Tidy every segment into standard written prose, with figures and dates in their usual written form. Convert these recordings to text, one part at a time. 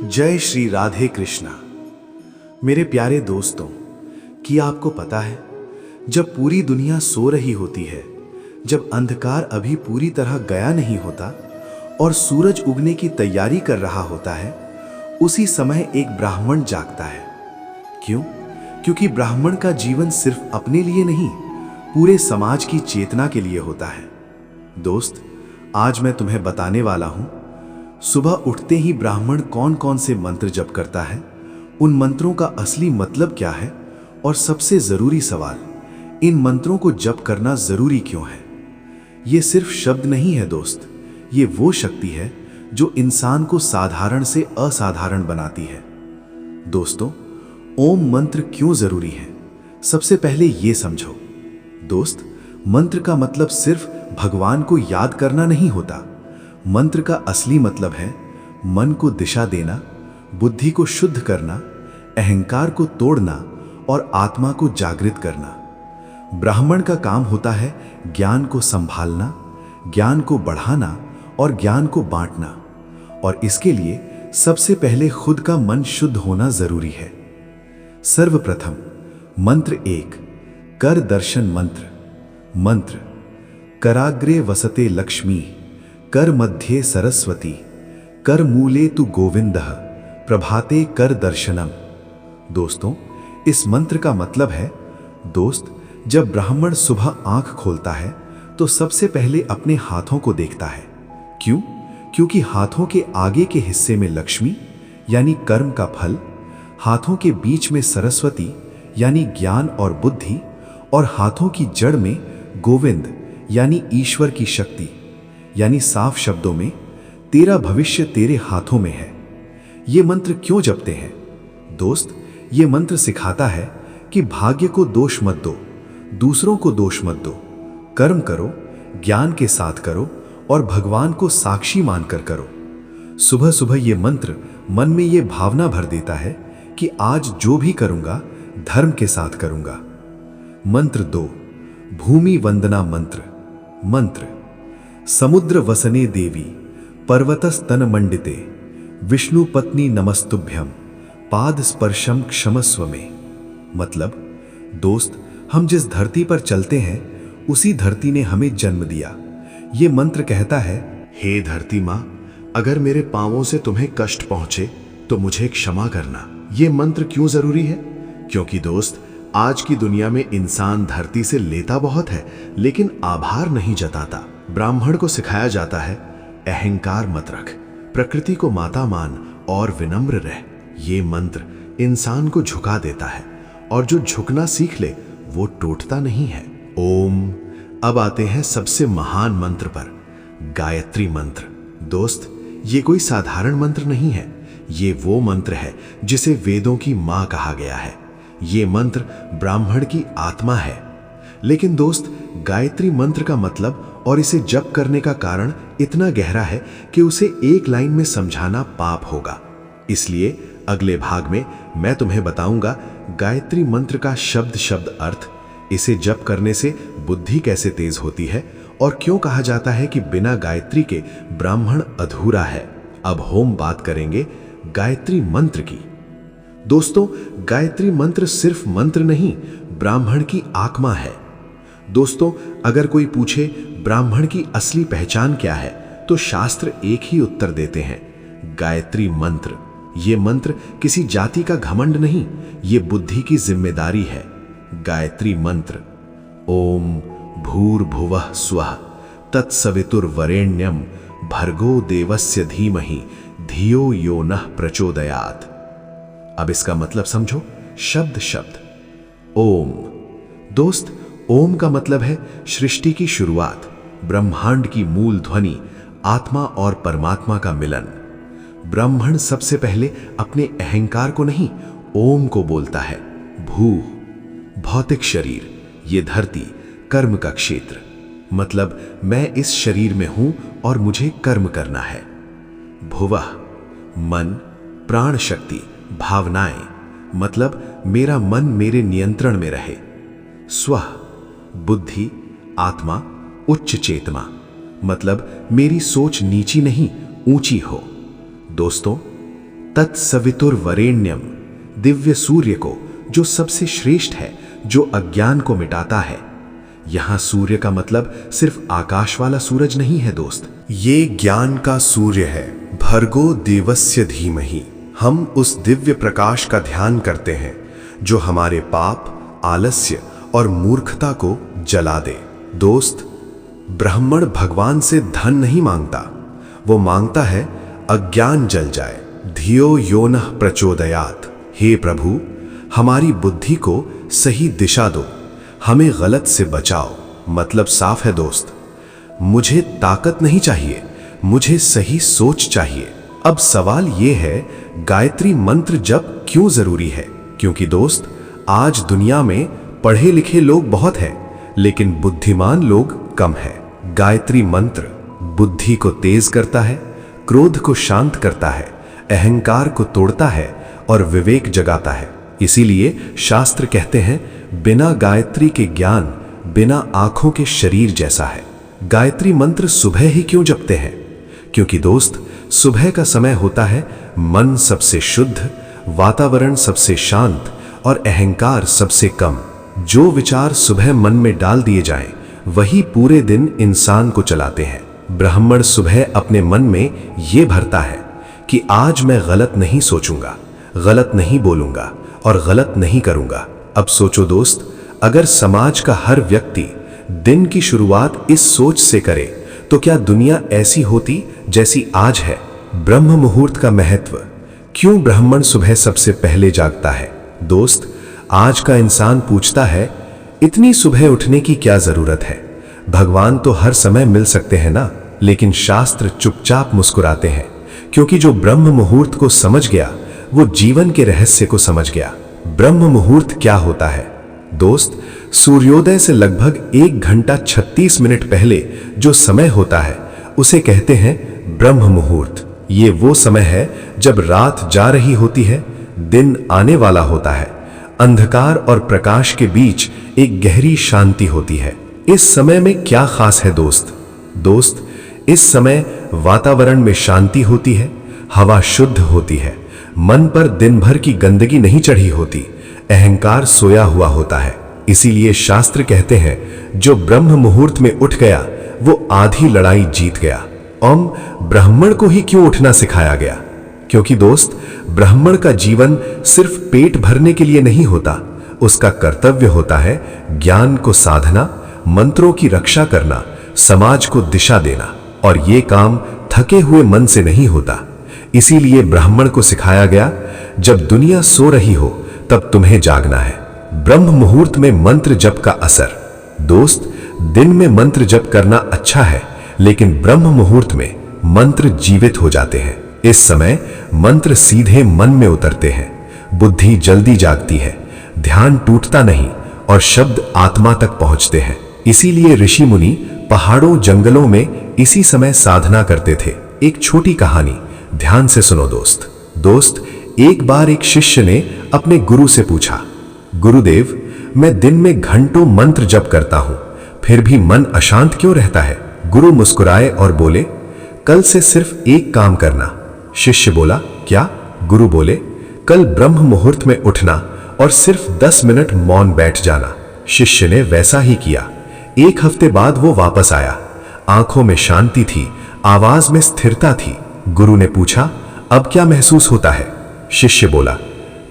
जय श्री राधे कृष्णा। मेरे प्यारे दोस्तों, क्या आपको पता है, जब पूरी दुनिया सो रही होती है, जब अंधकार अभी पूरी तरह गया नहीं होता और सूरज उगने की तैयारी कर रहा होता है, उसी समय एक ब्राह्मण जागता है। क्यों? क्योंकि ब्राह्मण का जीवन सिर्फ अपने लिए नहीं, पूरे समाज की चेतना के लिए होता है। दोस्त, आज मैं तुम्हें बताने वाला हूं, सुबह उठते ही ब्राह्मण कौन कौन से मंत्र जप करता है, उन मंत्रों का असली मतलब क्या है, और सबसे जरूरी सवाल, इन मंत्रों को जप करना जरूरी क्यों है। ये सिर्फ शब्द नहीं है दोस्त, ये वो शक्ति है जो इंसान को साधारण से असाधारण बनाती है। दोस्तों, ओम मंत्र क्यों जरूरी है, सबसे पहले ये समझो। दोस्त, मंत्र का मतलब सिर्फ भगवान को याद करना नहीं होता। मंत्र का असली मतलब है मन को दिशा देना, बुद्धि को शुद्ध करना, अहंकार को तोड़ना और आत्मा को जागृत करना। ब्राह्मण का काम होता है ज्ञान को संभालना, ज्ञान को बढ़ाना और ज्ञान को बांटना, और इसके लिए सबसे पहले खुद का मन शुद्ध होना जरूरी है। सर्वप्रथम मंत्र 1, कर दर्शन मंत्र। मंत्र: कराग्रे वसते लक्ष्मी, कर मध्ये सरस्वती, कर मूले तु गोविंदः, प्रभाते कर दर्शनम। दोस्तों, इस मंत्र का मतलब है, दोस्त, जब ब्राह्मण सुबह आंख खोलता है तो सबसे पहले अपने हाथों को देखता है। क्यों? क्योंकि हाथों के आगे के हिस्से में लक्ष्मी यानी कर्म का फल, हाथों के बीच में सरस्वती यानी ज्ञान और बुद्धि, और हाथों की जड़ में गोविंद यानी ईश्वर की शक्ति, यानी साफ शब्दों में तेरा भविष्य तेरे हाथों में है। ये मंत्र क्यों जपते हैं? दोस्त, ये मंत्र सिखाता है कि भाग्य को दोष मत दो, दूसरों को दोष मत दो, कर्म करो, ज्ञान के साथ करो और भगवान को साक्षी मानकर करो। सुबह सुबह ये मंत्र मन में ये भावना भर देता है कि आज जो भी करूंगा धर्म के साथ करूंगा। मंत्र 2, भूमि वंदना मंत्र। मंत्र: समुद्र वसने देवी, पर्वतस्तन मंडिते, विष्णु पत्नी नमस्तुभ्यम, पाद स्पर्शम क्षमस्व में। मतलब, दोस्त, हम जिस धरती पर चलते हैं उसी धरती ने हमें जन्म दिया। ये मंत्र कहता है, हे धरती मां, अगर मेरे पांवों से तुम्हें कष्ट पहुंचे तो मुझे क्षमा करना। ये मंत्र क्यों जरूरी है? क्योंकि दोस्त, आज की दुनिया में इंसान धरती से लेता बहुत है लेकिन आभार नहीं जताता। ब्राह्मण को सिखाया जाता है, अहंकार मत रख, प्रकृति को माता मान और विनम्र रह। ये मंत्र इंसान को झुका देता है, और जो झुकना सीख ले वो टूटता नहीं है। ओम। अब आते हैं सबसे महान मंत्र पर, गायत्री मंत्र। दोस्त, ये कोई साधारण मंत्र नहीं है, ये वो मंत्र है जिसे वेदों की मां कहा गया है। ये मंत्र ब्राह्मण की आत्मा है। लेकिन दोस्त, गायत्री मंत्र का मतलब और इसे जप करने का कारण इतना गहरा है कि उसे एक लाइन में समझाना पाप होगा। इसलिए अगले भाग में मैं तुम्हें बताऊंगा गायत्री मंत्र का शब्द शब्द अर्थ, इसे जप करने से बुद्धि कैसे तेज होती है, और क्यों कहा जाता है कि बिना गायत्री के ब्राह्मण अधूरा है। अब हम बात करेंगे गायत्री मंत्र की। दोस्तों, गायत्री मंत्र सिर्फ मंत्र नहीं, ब्राह्मण की आत्मा है। दोस्तों, अगर कोई पूछे ब्राह्मण की असली पहचान क्या है, तो शास्त्र एक ही उत्तर देते हैं, गायत्री मंत्र। ये मंत्र किसी जाति का घमंड नहीं, ये बुद्धि की जिम्मेदारी है। गायत्री मंत्र: ओम भूर्भुवः स्वः तत्सवितुर्वरेण्यम भर्गो देवस्य धीमहि धियो यो नः प्रचोदयात्। अब इसका मतलब समझो, शब्द शब्द। ओम। दोस्त, ओम का मतलब है सृष्टि की शुरुआत, ब्रह्मांड की मूल ध्वनि, आत्मा और परमात्मा का मिलन। ब्राह्मण सबसे पहले अपने अहंकार को नहीं, ओम को बोलता है। भू, भौतिक शरीर, ये धरती, कर्म का क्षेत्र, मतलब मैं इस शरीर में हूं और मुझे कर्म करना है। भुवः, मन, प्राण शक्ति, भावनाएं, मतलब मेरा मन मेरे नियंत्रण में रहे। स्वः, बुद्धि, आत्मा, उच्च चेतना, मतलब मेरी सोच नीची नहीं ऊंची हो। दोस्तों, तत्सवितुर्वरेण्यम, दिव्य सूर्य को जो सबसे श्रेष्ठ है, जो अज्ञान को मिटाता है। यहां सूर्य का मतलब सिर्फ आकाश वाला सूरज नहीं है दोस्त, ये ज्ञान का सूर्य है। भर्गो देवस्य धीमहि। हम उस दिव्य प्रकाश का ध्यान करते हैं जो हमारे पाप, आलस्य और मूर्खता को जला दे। दोस्त, ब्राह्मण भगवान से धन नहीं मांगता, वो मांगता है अज्ञान जल जाए। धियो यो नः प्रचोदयात्। हे प्रभु, हमारी बुद्धि को सही दिशा दो, हमें गलत से बचाओ। मतलब साफ है दोस्त, मुझे ताकत नहीं चाहिए, मुझे सही सोच चाहिए। अब सवाल यह है, गायत्री मंत्र जप क्यों जरूरी है? क्योंकि दोस्त, आज दुनिया में पढ़े लिखे लोग बहुत हैं, लेकिन बुद्धिमान लोग कम हैं। गायत्री मंत्र बुद्धि को तेज करता है, क्रोध को शांत करता है, अहंकार को तोड़ता है और विवेक जगाता है। इसीलिए शास्त्र कहते हैं, बिना गायत्री के ज्ञान बिना आंखों के शरीर जैसा है। गायत्री मंत्र सुबह ही क्यों जपते हैं? क्योंकि दोस्त, सुबह का समय होता है मन सबसे शुद्ध, वातावरण सबसे शांत और अहंकार सबसे कम। जो विचार सुबह मन में डाल दिए जाएं, वही पूरे दिन इंसान को चलाते हैं। ब्राह्मण सुबह अपने मन में ये भरता है कि आज मैं गलत नहीं सोचूंगा, गलत नहीं बोलूंगा और गलत नहीं करूंगा। अब सोचो दोस्त, अगर समाज का हर व्यक्ति दिन की शुरुआत इस सोच से करे तो क्या दुनिया ऐसी होती जैसी आज है? ब्रह्म मुहूर्त का महत्व। क्यों ब्राह्मण सुबह सबसे पहले जागता है? दोस्त, आज का इंसान पूछता है, इतनी सुबह उठने की क्या जरूरत है? भगवान तो हर समय मिल सकते हैं ना। लेकिन शास्त्र चुपचाप मुस्कुराते हैं, क्योंकि जो ब्रह्म मुहूर्त को समझ गया वो जीवन के रहस्य को समझ गया। ब्रह्म मुहूर्त क्या होता है? दोस्त, सूर्योदय से लगभग 1 घंटा 36 मिनट पहले जो समय होता है उसे कहते हैं ब्रह्म मुहूर्त। ये वो समय है जब रात जा रही होती है, दिन आने वाला होता है, अंधकार और प्रकाश के बीच एक गहरी शांति होती है। इस समय में क्या खास है दोस्त? दोस्त, इस समय वातावरण में शांति होती है, हवा शुद्ध होती है, मन पर दिन भर की गंदगी नहीं चढ़ी होती, अहंकार सोया हुआ होता है। इसीलिए शास्त्र कहते हैं, जो ब्रह्म मुहूर्त में उठ गया वो आधी लड़ाई जीत गया। ब्राह्मण को ही क्यों उठना सिखाया गया? क्योंकि दोस्त, ब्राह्मण का जीवन सिर्फ पेट भरने के लिए नहीं होता, उसका कर्तव्य होता है ज्ञान को साधना, मंत्रों की रक्षा करना, समाज को दिशा देना। और ये काम थके हुए मन से नहीं होता। इसीलिए ब्राह्मण को सिखाया गया, जब दुनिया सो रही हो तब तुम्हें जागना है। ब्रह्म मुहूर्त में मंत्र जप का असर। दोस्त, दिन में मंत्र जप करना अच्छा है, लेकिन ब्रह्म मुहूर्त में मंत्र जीवित हो जाते हैं। इस समय मंत्र सीधे मन में उतरते हैं, बुद्धि जल्दी जागती है, ध्यान टूटता नहीं और शब्द आत्मा तक पहुंचते हैं। इसीलिए ऋषि मुनि पहाड़ों जंगलों में इसी समय साधना करते थे। एक छोटी कहानी ध्यान से सुनो दोस्त। एक बार एक शिष्य ने अपने गुरु से पूछा, गुरुदेव, मैं दिन में घंटों मंत्र जप करता हूं, फिर भी मन अशांत क्यों रहता है? गुरु मुस्कुराए और बोले, कल से सिर्फ एक काम करना। शिष्य बोला, क्या? गुरु बोले, कल ब्रह्म मुहूर्त में उठना और सिर्फ 10 मिनट मौन बैठ जाना। शिष्य ने वैसा ही किया। 1 हफ्ते बाद वो वापस आया, आंखों में शांति थी, आवाज में स्थिरता थी। गुरु ने पूछा, अब क्या महसूस होता है? शिष्य बोला,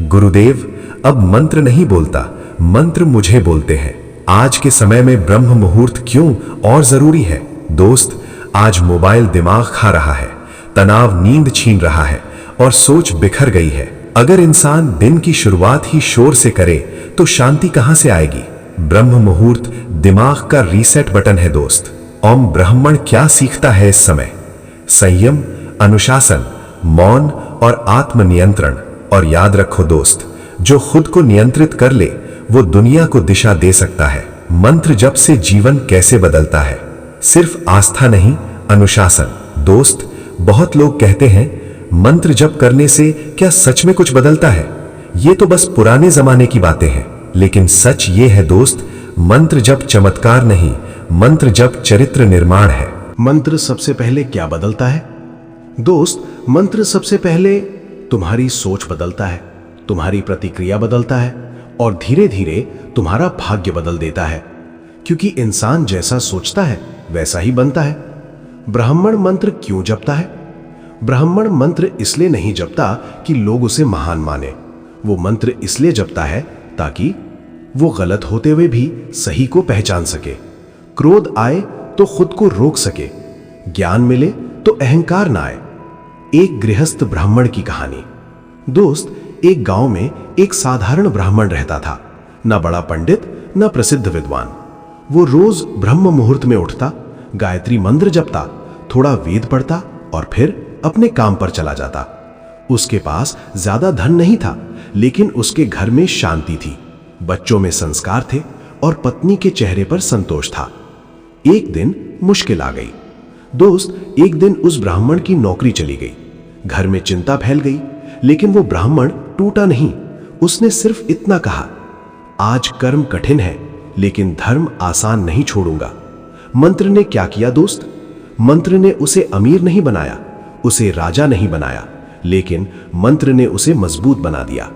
गुरुदेव, अब मंत्र नहीं बोलता, मंत्र मुझे बोलते हैं। आज के समय में ब्रह्म मुहूर्त क्यों और जरूरी है? दोस्त, आज मोबाइल दिमाग खा रहा है, तनाव नींद छीन रहा है और सोच बिखर गई है। अगर इंसान दिन की शुरुआत ही शोर से करे तो शांति कहां से आएगी? ब्रह्म मुहूर्त दिमाग का रीसेट बटन है दोस्त। ब्राह्मण क्या सीखता है इस समय? संयम, अनुशासन, मौन और आत्मनियंत्रण। और याद रखो दोस्त, जो खुद को नियंत्रित कर ले वो दुनिया को दिशा दे सकता है। मंत्र जप से जीवन कैसे बदलता है? सिर्फ आस्था नहीं, अनुशासन। दोस्त, बहुत लोग कहते हैं, मंत्र जप करने से क्या सच में कुछ बदलता है? ये तो बस पुराने जमाने की बातें हैं। लेकिन सच ये है दोस्त, मंत्र जप चमत्कार नहीं, मंत्र जप चरित्र निर्माण है। मंत्र सबसे पहले क्या बदलता है? दोस्त, मंत्र सबसे पहले तुम्हारी सोच बदलता है, तुम्हारी प्रतिक्रिया बदलता है और धीरे धीरे तुम्हारा भाग्य बदल देता है, क्योंकि इंसान जैसा सोचता है वैसा ही बनता है। ब्राह्मण मंत्र क्यों जपता है? ब्राह्मण मंत्र इसलिए नहीं जपता कि लोग उसे महान माने। वो मंत्र इसलिए जपता है ताकि वो गलत होते हुए भी सही को पहचान सके, क्रोध आए तो खुद को रोक सके, ज्ञान मिले तो अहंकार ना आए। एक गृहस्थ ब्राह्मण की कहानी। दोस्त, एक गांव में एक साधारण ब्राह्मण रहता था, ना बड़ा पंडित ना प्रसिद्ध विद्वान। वो रोज ब्रह्म मुहूर्त में उठता, गायत्री मंत्र जपता, थोड़ा वेद पढ़ता और फिर अपने काम पर चला जाता। उसके पास ज्यादा धन नहीं था, लेकिन उसके घर में शांति थी, बच्चों में संस्कार थे और पत्नी के चेहरे पर संतोष था। एक दिन मुश्किल आ गई। दोस्त, एक दिन उस ब्राह्मण की नौकरी चली गई। घर में चिंता फैल गई, लेकिन वो ब्राह्मण टूटा नहीं। उसने सिर्फ इतना कहा, आज कर्म कठिन है लेकिन धर्म आसान नहीं छोड़ूंगा। मंत्र ने क्या किया दोस्त? मंत्र ने उसे अमीर नहीं बनाया, उसे राजा नहीं बनाया, लेकिन मंत्र ने उसे मजबूत बना दिया।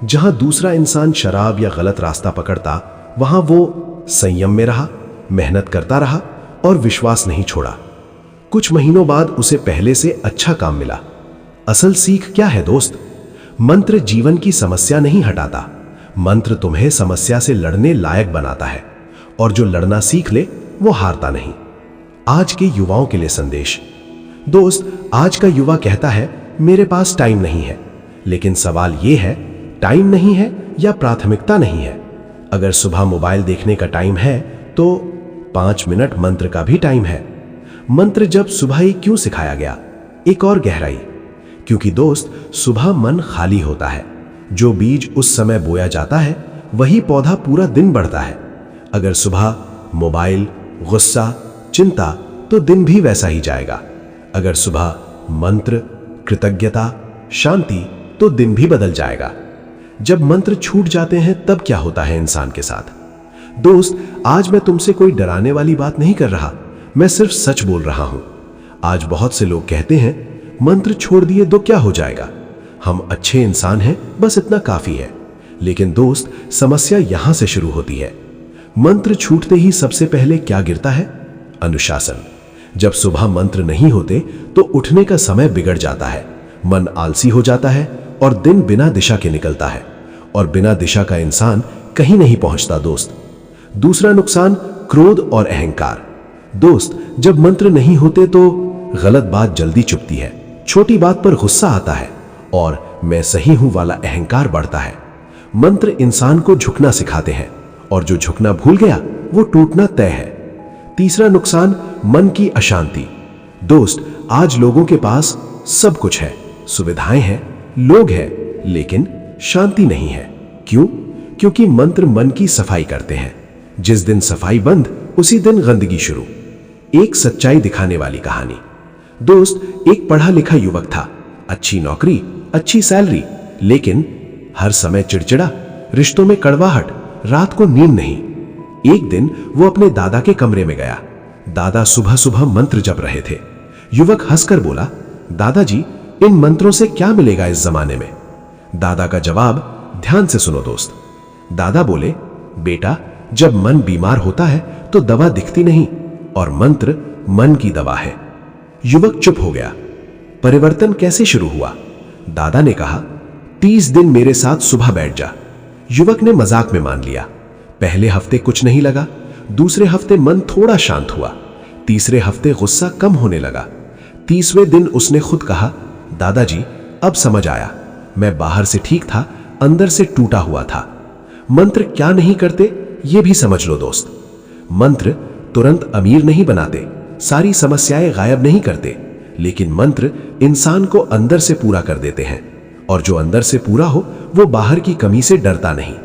जहां दूसरा इंसान शराब या गलत रास्ता पकड़ता, वहां वो संयम में रहा, मेहनत करता रहा और विश्वास नहीं छोड़ा। कुछ महीनों बाद उसे पहले से अच्छा काम मिला। असल सीख क्या है दोस्त? मंत्र जीवन की समस्या नहीं हटाता, मंत्र तुम्हें समस्या से लड़ने लायक बनाता है, और जो लड़ना सीख ले वो हारता नहीं। आज के युवाओं के लिए संदेश। दोस्त, आज का युवा कहता है मेरे पास टाइम नहीं है, लेकिन सवाल यह है, टाइम नहीं है या प्राथमिकता नहीं है? अगर सुबह मोबाइल देखने का टाइम है तो 5 मिनट मंत्र का भी टाइम है। मंत्र जब सुबह ही क्यों सिखाया गया? एक और गहराई, क्योंकि दोस्त, सुबह मन खाली होता है। जो बीज उस समय बोया जाता है वही पौधा पूरा दिन बढ़ता है। अगर सुबह मोबाइल, गुस्सा, चिंता, तो दिन भी वैसा ही जाएगा। अगर सुबह मंत्र, कृतज्ञता, शांति, तो दिन भी बदल जाएगा। जब मंत्र छूट जाते हैं तब क्या होता है इंसान के साथ? दोस्त, आज मैं तुमसे कोई डराने वाली बात नहीं कर रहा, मैं सिर्फ सच बोल रहा हूं। आज बहुत से लोग कहते हैं मंत्र छोड़ दिए तो क्या हो जाएगा, हम अच्छे इंसान हैं, बस इतना काफी है। लेकिन दोस्त, समस्या यहां से शुरू होती है। मंत्र छूटते ही सबसे पहले क्या गिरता है? अनुशासन। जब सुबह मंत्र नहीं होते तो उठने का समय बिगड़ जाता है, मन आलसी हो जाता है और दिन बिना दिशा के निकलता है, और बिना दिशा का इंसान कहीं नहीं पहुंचता दोस्त। दूसरा नुकसान, क्रोध और अहंकार। दोस्त, जब मंत्र नहीं होते तो गलत बात जल्दी चुभती है, छोटी बात पर गुस्सा आता है और मैं सही हूं वाला अहंकार बढ़ता है। मंत्र इंसान को झुकना सिखाते हैं, और जो झुकना भूल गया वो टूटना तय है। तीसरा नुकसान, मन की अशांति। दोस्त, आज लोगों के पास सब कुछ है, सुविधाएं हैं, लोग हैं, लेकिन शांति नहीं है। क्यों? क्योंकि मंत्र मन की सफाई करते हैं। जिस दिन सफाई बंद, उसी दिन गंदगी शुरू। एक सच्चाई दिखाने वाली कहानी। दोस्त, एक पढ़ा लिखा युवक था, अच्छी नौकरी, अच्छी सैलरी, लेकिन हर समय चिड़चिड़ा, रिश्तों में कड़वाहट, रात को नींद नहीं। एक दिन वो अपने दादा के कमरे में गया। दादा सुबह सुबह मंत्र जप रहे थे। युवक हंसकर बोला, दादाजी, इन मंत्रों से क्या मिलेगा इस जमाने में? दादा का जवाब ध्यान से सुनो दोस्त। दादा बोले, बेटा, जब मन बीमार होता है तो दवा दिखती नहीं, और मंत्र मन की दवा है। युवक चुप हो गया। परिवर्तन कैसे शुरू हुआ? दादा ने कहा, 30 दिन मेरे साथ सुबह बैठ जा। युवक ने मजाक में मान लिया। पहले हफ्ते कुछ नहीं लगा, दूसरे हफ्ते मन थोड़ा शांत हुआ, तीसरे हफ्ते गुस्सा कम होने लगा। 30वें दिन उसने खुद कहा, दादाजी, अब समझ आया, मैं बाहर से ठीक था, अंदर से टूटा हुआ था। मंत्र क्या नहीं करते ये भी समझ लो दोस्त। मंत्र तुरंत अमीर नहीं बनाते, सारी समस्याएं गायब नहीं करते, लेकिन मंत्र इंसान को अंदर से पूरा कर देते हैं, और जो अंदर से पूरा हो वो बाहर की कमी से डरता नहीं।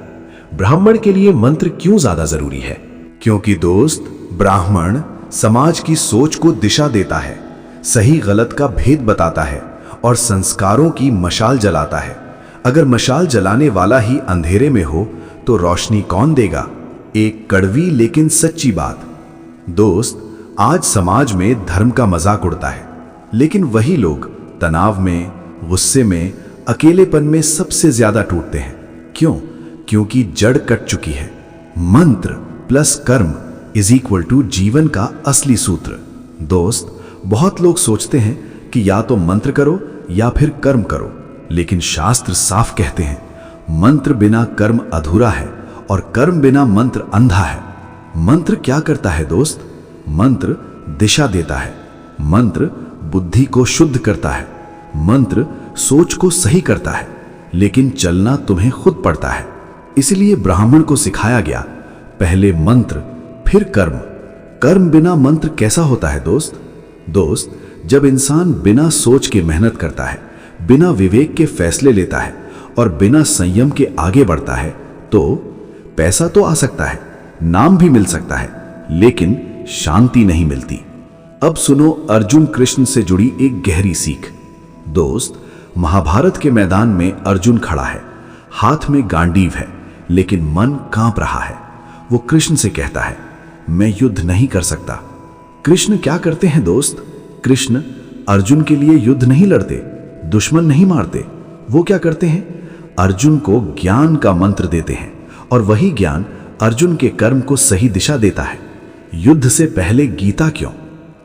ब्राह्मण के लिए मंत्र क्यों ज्यादा जरूरी है? क्योंकि दोस्त, ब्राह्मण समाज की सोच को दिशा देता है, सही गलत का भेद बताता है और संस्कारों की मशाल जलाता है। अगर मशाल जलाने वाला ही अंधेरे में हो तो रोशनी कौन देगा? एक कड़वी लेकिन सच्ची बात। दोस्त, आज समाज में धर्म का मजाक उड़ता है, लेकिन वही लोग तनाव में, गुस्से में, अकेलेपन में सबसे ज्यादा टूटते हैं। क्यों? क्योंकि जड़ कट चुकी है। मंत्र प्लस कर्म इज इक्वल टू जीवन का असली सूत्र। दोस्त, बहुत लोग सोचते हैं कि या तो मंत्र करो या फिर कर्म करो, लेकिन शास्त्र साफ कहते हैं मंत्र बिना कर्म अधूरा है और कर्म बिना मंत्र अंधा है। मंत्र क्या करता है दोस्त? मंत्र दिशा देता है, मंत्र बुद्धि को शुद्ध करता है, मंत्र सोच को सही करता है, लेकिन चलना तुम्हें खुद पड़ता है। इसलिए ब्राह्मण को सिखाया गया, पहले मंत्र फिर कर्म। कर्म बिना मंत्र कैसा होता है दोस्त? दोस्त, जब इंसान बिना सोच के मेहनत करता है, बिना विवेक के फैसले लेता है और बिना संयम के आगे बढ़ता है, तो पैसा तो आ सकता है, नाम भी मिल सकता है, लेकिन शांति नहीं मिलती। अब सुनो अर्जुन कृष्ण से जुड़ी एक गहरी सीख। दोस्त, महाभारत के मैदान में अर्जुन खड़ा है, हाथ में गांडीव है, लेकिन मन कांप रहा है। वो कृष्ण से कहता है, मैं युद्ध नहीं कर सकता। कृष्ण क्या करते हैं दोस्त? कृष्ण अर्जुन के लिए युद्ध नहीं लड़ते, दुश्मन नहीं मारते। वो क्या करते हैं? अर्जुन को ज्ञान का मंत्र देते हैं और वही ज्ञान अर्जुन के कर्म को सही दिशा देता है। युद्ध से पहले गीता क्यों?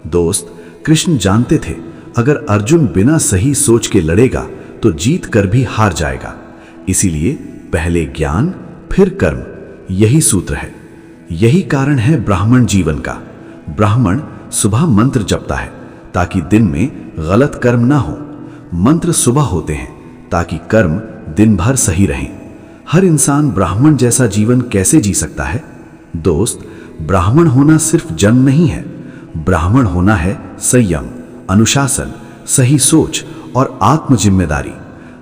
दोस्त, कृष्ण जानते थे अगर अर्जुन बिना सही सोच के लड़ेगा तो जीत कर भी हार जाएगा। इसीलिए पहले ज्ञान फिर कर्म, यही सूत्र है। यही कारण है ब्राह्मण जीवन का। ब्राह्मण सुबह मंत्र जपता है ताकि दिन में गलत कर्म ना हो। मंत्र सुबह होते हैं ताकि कर्म दिन भर सही रहें। हर इंसान ब्राह्मण जैसा जीवन कैसे जी सकता है? दोस्त, ब्राह्मण होना सिर्फ जन्म नहीं है, ब्राह्मण होना है संयम, अनुशासन, सही सोच और आत्म जिम्मेदारी।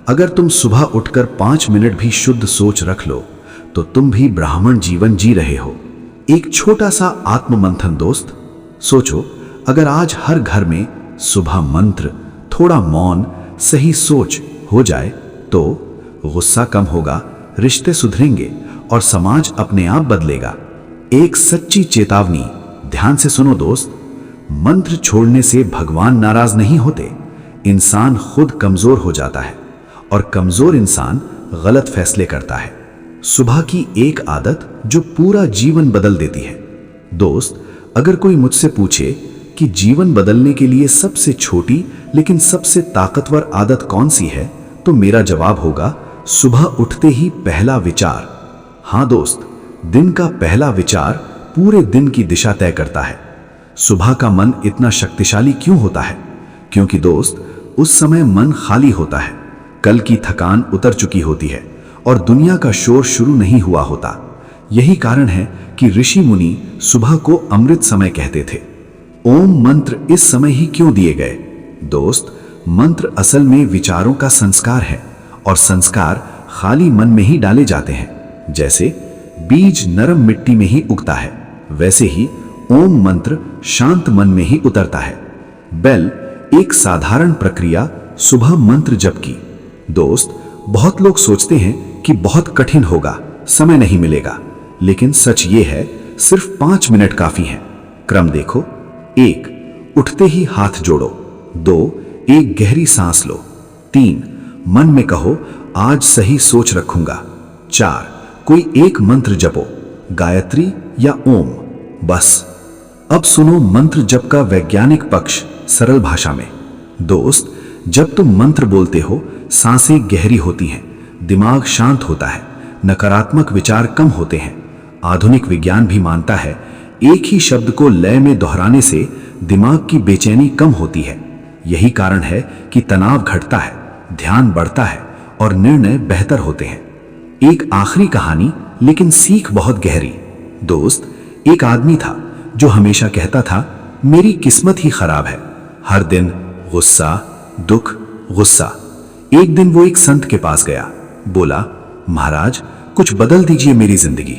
अगर तुम सुबह उठकर 5 मिनट भी शुद्ध सोच रख लो तो तुम भी ब्राह्मण जीवन जी रहे हो। एक छोटा सा आत्म मंथन दोस्त, सोचो अगर आज हर घर में सुबह मंत्र, थोड़ा मौन, सही सोच हो जाए तो गुस्सा कम होगा, रिश्ते सुधरेंगे और समाज अपने आप बदलेगा। एक सच्ची चेतावनी, ध्यान से सुनो दोस्त, मंत्र छोड़ने से भगवान नाराज नहीं होते, इंसान खुद कमजोर हो जाता है और कमजोर इंसान गलत फैसले करता है। सुबह की एक आदत जो पूरा जीवन बदल देती है। दोस्त, अगर कोई मुझसे पूछे कि जीवन बदलने के लिए सबसे छोटी लेकिन सबसे ताकतवर आदत कौन सी है, तो मेरा जवाब होगा सुबह उठते ही पहला विचार। हाँ दोस्त, दिन का पहला विचार पूरे दिन की दिशा तय करता है। सुबह का मन इतना शक्तिशाली क्यों होता है? क्योंकि दोस्त, उस समय मन खाली होता है, कल की थकान उतर चुकी होती है और दुनिया का शोर शुरू नहीं हुआ होता। यही कारण है कि ऋषि मुनि सुबह को अमृत समय कहते थे। ओम मंत्र इस समय ही क्यों दिए गए? दोस्त, मंत्र असल में विचारों का संस्कार है और संस्कार खाली मन में ही डाले जाते हैं। जैसे बीज नरम मिट्टी में ही उगता है, वैसे ही ओम मंत्र शांत मन में ही उतरता है। बेल एक साधारण प्रक्रिया सुबह मंत्र जप की। दोस्त, बहुत लोग सोचते हैं कि बहुत कठिन होगा, समय नहीं मिलेगा, लेकिन सच ये है सिर्फ 5 मिनट काफी है। क्रम देखो, 1 उठते ही हाथ जोड़ो, 2 एक गहरी सांस लो, 3 मन में कहो आज सही सोच रखूंगा, 4 कोई एक मंत्र जपो, गायत्री या ओम। बस अब सुनो मंत्र जप का वैज्ञानिक पक्ष सरल भाषा में। दोस्त, जब तुम मंत्र बोलते हो सांसें गहरी होती हैं, दिमाग शांत होता है, नकारात्मक विचार कम होते हैं। आधुनिक विज्ञान भी मानता है एक ही शब्द को लय में दोहराने से दिमाग की बेचैनी कम होती है। यही कारण है कि तनाव घटता है, ध्यान बढ़ता है और निर्णय बेहतर होते हैं। एक आखिरी कहानी, लेकिन सीख बहुत गहरी। दोस्त, एक आदमी था जो हमेशा कहता था मेरी किस्मत ही खराब है, हर दिन गुस्सा, दुख, गुस्सा। एक दिन वो एक संत के पास गया, बोला महाराज कुछ बदल दीजिए मेरी जिंदगी।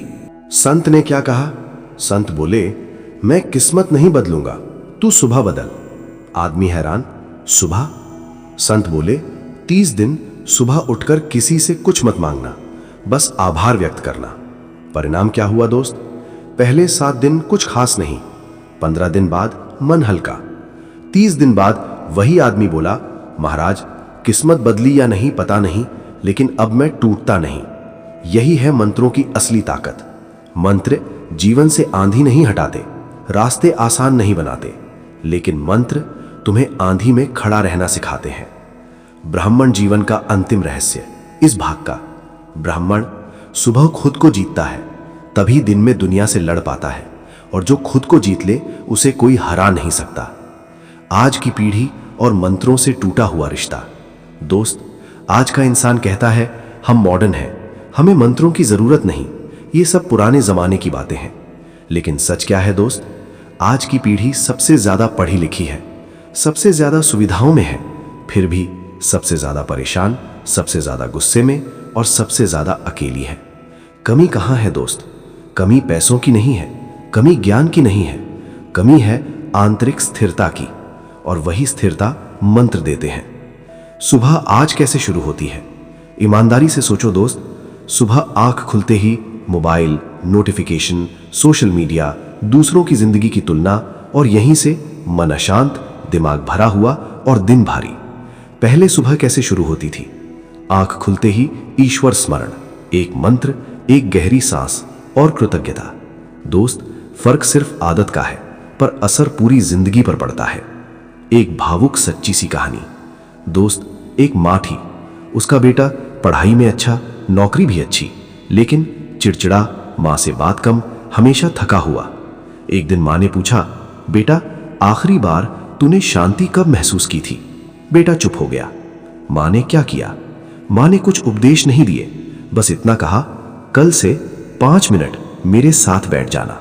संत ने क्या कहा? संत बोले मैं किस्मत नहीं बदलूंगा, तू सुबह बदल। आदमी हैरान, सुबह? संत बोले 30 दिन सुबह उठकर किसी से कुछ मत मांगना, बस आभार व्यक्त करना। परिणाम क्या हुआ दोस्त? पहले 7 दिन कुछ खास नहीं, 15 दिन बाद मन हल्का। 30 दिन बाद वही आदमी बोला महाराज किस्मत बदली या नहीं पता नहीं, लेकिन अब मैं टूटता नहीं। यही है मंत्रों की असली ताकत। मंत्र जीवन से आंधी नहीं हटाते, रास्ते आसान नहीं बनाते, लेकिन मंत्र तुम्हें आंधी में खड़ा रहना सिखाते हैं। ब्राह्मण जीवन का अंतिम रहस्य इस भाग का। ब्राह्मण सुबह खुद को जीतता है, तभी दिन में दुनिया से लड़ पाता है, और जो खुद को जीत ले उसे कोई हरा नहीं सकता। आज की पीढ़ी और मंत्रों से टूटा हुआ रिश्ता। दोस्त, आज का इंसान कहता है हम मॉडर्न हैं, हमें मंत्रों की जरूरत नहीं, ये सब पुराने जमाने की बातें हैं। लेकिन सच क्या है दोस्त? आज की पीढ़ी सबसे ज्यादा पढ़ी लिखी है, सबसे ज्यादा सुविधाओं में है, फिर भी सबसे ज्यादा परेशान, सबसे ज्यादा गुस्से में और सबसे ज्यादा अकेली है। कमी कहाँ है दोस्त? कमी पैसों की नहीं है, कमी ज्ञान की नहीं है, कमी है आंतरिक स्थिरता की, और वही स्थिरता मंत्र देते हैं। सुबह आज कैसे शुरू होती है? ईमानदारी से सोचो दोस्त। सुबह आंख खुलते ही मोबाइल, नोटिफिकेशन, सोशल मीडिया, दूसरों की जिंदगी की तुलना, और यहीं से मन अशांत, दिमाग भरा हुआ और दिन भारी। पहले सुबह कैसे शुरू होती थी? आंख खुलते ही ईश्वर स्मरण, एक मंत्र, एक गहरी सांस और कृतज्ञता। दोस्त, फर्क सिर्फ आदत का है, पर असर पूरी जिंदगी पर पड़ता है। एक भावुक सच्ची सी कहानी। दोस्त, एक माँ थी, उसका बेटा पढ़ाई में अच्छा, नौकरी भी अच्छी, लेकिन चिड़चिड़ा, माँ से बात कम, हमेशा थका हुआ। एक दिन माँ ने पूछा, बेटा आखिरी बार तूने शांति कब महसूस की थी? बेटा चुप हो गया। माँ ने क्या किया? माँ ने कुछ उपदेश नहीं दिए, बस इतना कहा, कल से 5 मिनट मेरे साथ बैठ जाना।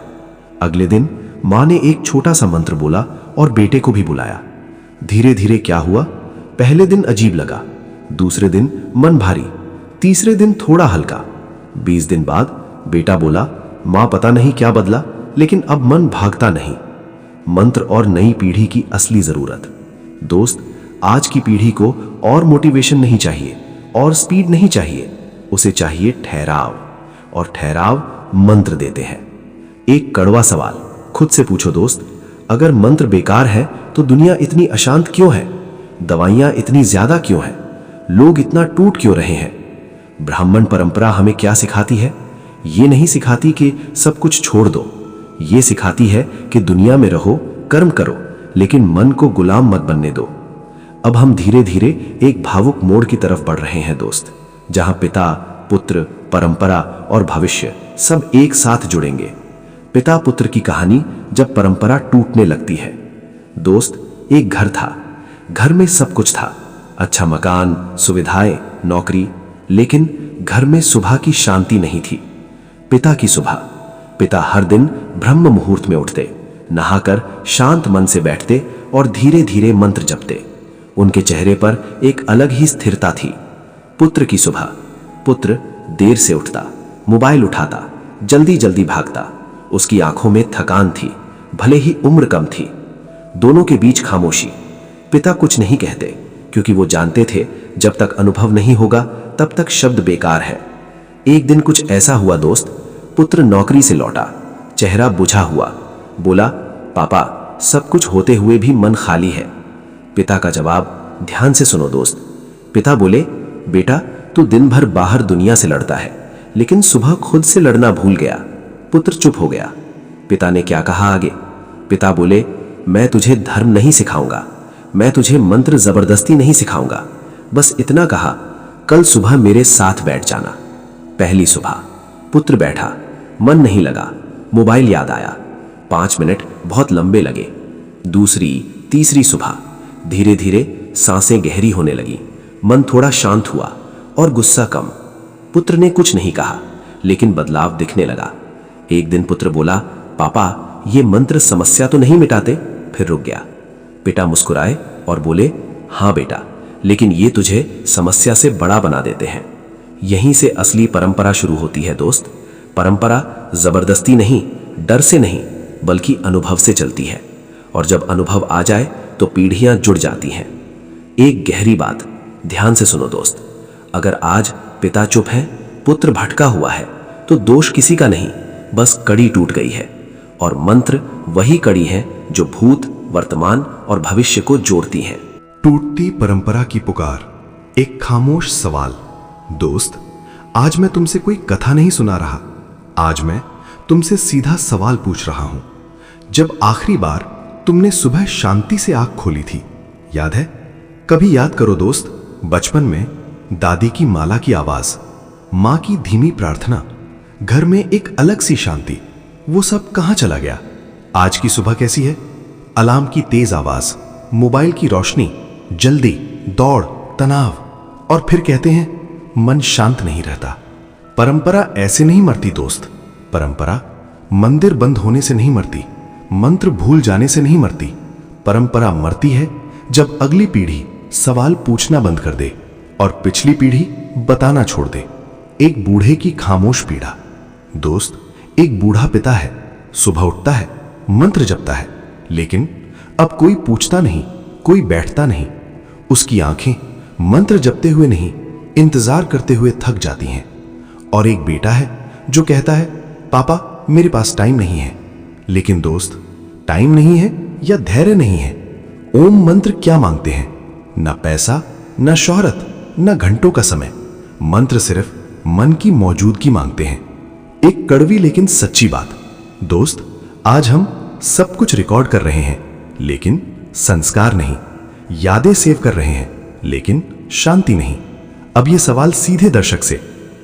अगले दिन माँ ने एक छोटा सा मंत्र बोला और बेटे को भी बुलाया। धीरे धीरे क्या हुआ? पहले दिन अजीब लगा, दूसरे दिन मन भारी, तीसरे दिन थोड़ा हल्का। 20 दिन बाद बेटा बोला, माँ पता नहीं क्या बदला, लेकिन अब मन भागता नहीं। मंत्र और नई पीढ़ी की असली जरूरत। दोस्त, आज की पीढ़ी को और मोटिवेशन नहीं चाहिए और स्पीड नहीं चाहिए, उसे चाहिए ठहराव, और ठहराव मंत्र देते हैं। एक कड़वा सवाल खुद से पूछो दोस्त, अगर मंत्र बेकार है तो दुनिया इतनी अशांत क्यों है? दवाइयां इतनी ज्यादा क्यों हैं? लोग इतना टूट क्यों रहे हैं? ब्राह्मण परंपरा हमें क्या सिखाती है? ये नहीं सिखाती कि सब कुछ छोड़ दो, ये सिखाती है कि दुनिया में रहो, कर्म करो, लेकिन मन को गुलाम मत बनने दो। अब हम धीरे धीरे एक भावुक मोड़ की तरफ बढ़ रहे हैं दोस्त, जहां पिता, पुत्र, परंपरा और भविष्य सब एक साथ जुड़ेंगे। पिता पुत्र की कहानी जब परंपरा टूटने लगती है। दोस्त, एक घर था, घर में सब कुछ था, अच्छा मकान, सुविधाएं, नौकरी, लेकिन घर में सुबह की शांति नहीं थी। पिता की सुबह। पिता हर दिन ब्रह्म मुहूर्त में उठते, नहाकर शांत मन से बैठते और धीरे धीरे मंत्र जपते। उनके चेहरे पर एक अलग ही स्थिरता थी। पुत्र की सुबह। पुत्र देर से उठता, मोबाइल उठाता, जल्दी जल्दी भागता। उसकी आंखों में थकान थी, भले ही उम्र कम थी। दोनों के बीच खामोशी। पिता कुछ नहीं कहते, क्योंकि वो जानते थे जब तक अनुभव नहीं होगा तब तक शब्द बेकार है। एक दिन कुछ ऐसा हुआ दोस्त, पुत्र नौकरी से लौटा, चेहरा बुझा हुआ, बोला, पापा सब कुछ होते हुए भी मन खाली है। पिता का जवाब, ध्यान से सुनो दोस्त। पिता बोले, बेटा तू दिन भर बाहर दुनिया से लड़ता है, लेकिन सुबह खुद से लड़ना भूल गया। पुत्र चुप हो गया। पिता ने क्या कहा आगे? पिता बोले, मैं तुझे धर्म नहीं सिखाऊंगा, मैं तुझे मंत्र जबरदस्ती नहीं सिखाऊंगा, बस इतना कहा, कल सुबह मेरे साथ बैठ जाना। पहली सुबह। पुत्र बैठा, मन नहीं लगा, मोबाइल याद आया। 5 मिनट बहुत लंबे लगे। दूसरी, तीसरी सुबह। धीरे धीरे सांसें गहरी होने लगी, मन थोड़ा शांत हुआ और गुस्सा कम। पुत्र ने कुछ नहीं कहा, लेकिन बदलाव दिखने लगा। एक दिन पुत्र बोला, पापा ये मंत्र समस्या तो नहीं मिटाते? फिर रुक गया। पिता मुस्कुराए और बोले, हाँ बेटा, लेकिन ये तुझे समस्या से बड़ा बना देते हैं। यहीं से असली परंपरा शुरू होती है दोस्त। परंपरा जबरदस्ती नहीं, डर से नहीं, बल्कि अनुभव से चलती है, और जब अनुभव आ जाए तो पीढ़ियां जुड़ जाती हैं। एक गहरी बात, ध्यान से सुनो दोस्त, अगर आज पिता चुप है, पुत्र भटका हुआ है, तो दोष किसी का नहीं, बस कड़ी टूट गई है, और मंत्र वही कड़ी है जो भूत, वर्तमान और भविष्य को जोड़ती है। टूटती परंपरा की पुकार। एक खामोश सवाल। दोस्त, आज मैं तुमसे कोई कथा नहीं सुना रहा। आज मैं तुमसे सीधा सवाल पूछ रहा हूं। जब आखिरी बार तुमने सुबह शांति से आंख खोली थी, याद है? कभी याद करो दोस्त, बचपन में दादी की माला की आवाज, मां की धीमी प्रार्थना, घर में एक अलग सी शांति, वो सब कहां चला गया? आज की सुबह कैसी है? अलार्म की तेज आवाज, मोबाइल की रोशनी, जल्दी, दौड़, तनाव, और फिर कहते हैं मन शांत नहीं रहता। परंपरा ऐसे नहीं मरती दोस्त। परंपरा मंदिर बंद होने से नहीं मरती, मंत्र भूल जाने से नहीं मरती। परंपरा मरती है जब अगली पीढ़ी सवाल पूछना बंद कर दे और पिछली पीढ़ी बताना छोड़ दे। एक बूढ़े की खामोश पीड़ा। दोस्त, एक बूढ़ा पिता है, सुबह उठता है, मंत्र जपता है, लेकिन अब कोई पूछता नहीं, कोई बैठता नहीं। उसकी आंखें मंत्र जपते हुए नहीं, इंतजार करते हुए थक जाती हैं। और एक बेटा है जो कहता है, पापा मेरे पास टाइम नहीं है। लेकिन दोस्त, टाइम नहीं है या धैर्य नहीं है? ओम मंत्र क्या मांगते हैं? ना पैसा, ना शोहरत, ना घंटों का समय। मंत्र सिर्फ मन की मौजूदगी मांगते हैं। एक कड़वी लेकिन सच्ची बात। दोस्त, आज हम सब कुछ रिकॉर्ड कर रहे हैं, लेकिन संस्कार नहीं। यादें सेव कर रहे हैं, लेकिन शांति नहीं। अब यह सवाल सीधे दर्शक से।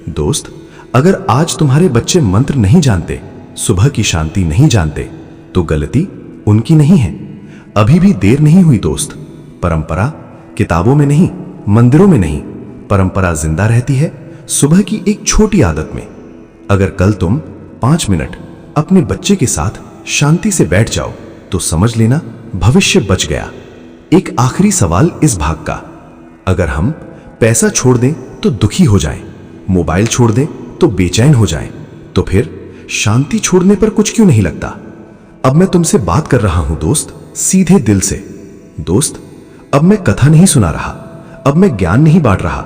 दोस्त, अगर आज तुम्हारे बच्चे मंत्र नहीं जानते, सुबह की शांति नहीं जानते, तो गलती उनकी नहीं है। अभी भी देर नहीं हुई दोस्त। परंपरा किताबों में नहीं, मंदिरों में नहीं, परंपरा जिंदा रहती है सुबह की एक छोटी आदत में। अगर कल तुम 5 मिनट अपने बच्चे के साथ शांति से बैठ जाओ, तो समझ लेना भविष्य बच गया। एक आखिरी सवाल इस भाग का। अगर हम पैसा छोड़ दें तो दुखी हो जाएं, मोबाइल छोड़ दें तो बेचैन हो जाएं, तो फिर शांति छोड़ने पर कुछ क्यों नहीं लगता? अब मैं तुमसे बात कर रहा हूं दोस्त, सीधे दिल से। दोस्त, अब मैं कथा नहीं सुना रहा, अब मैं ज्ञान नहीं बांट रहा,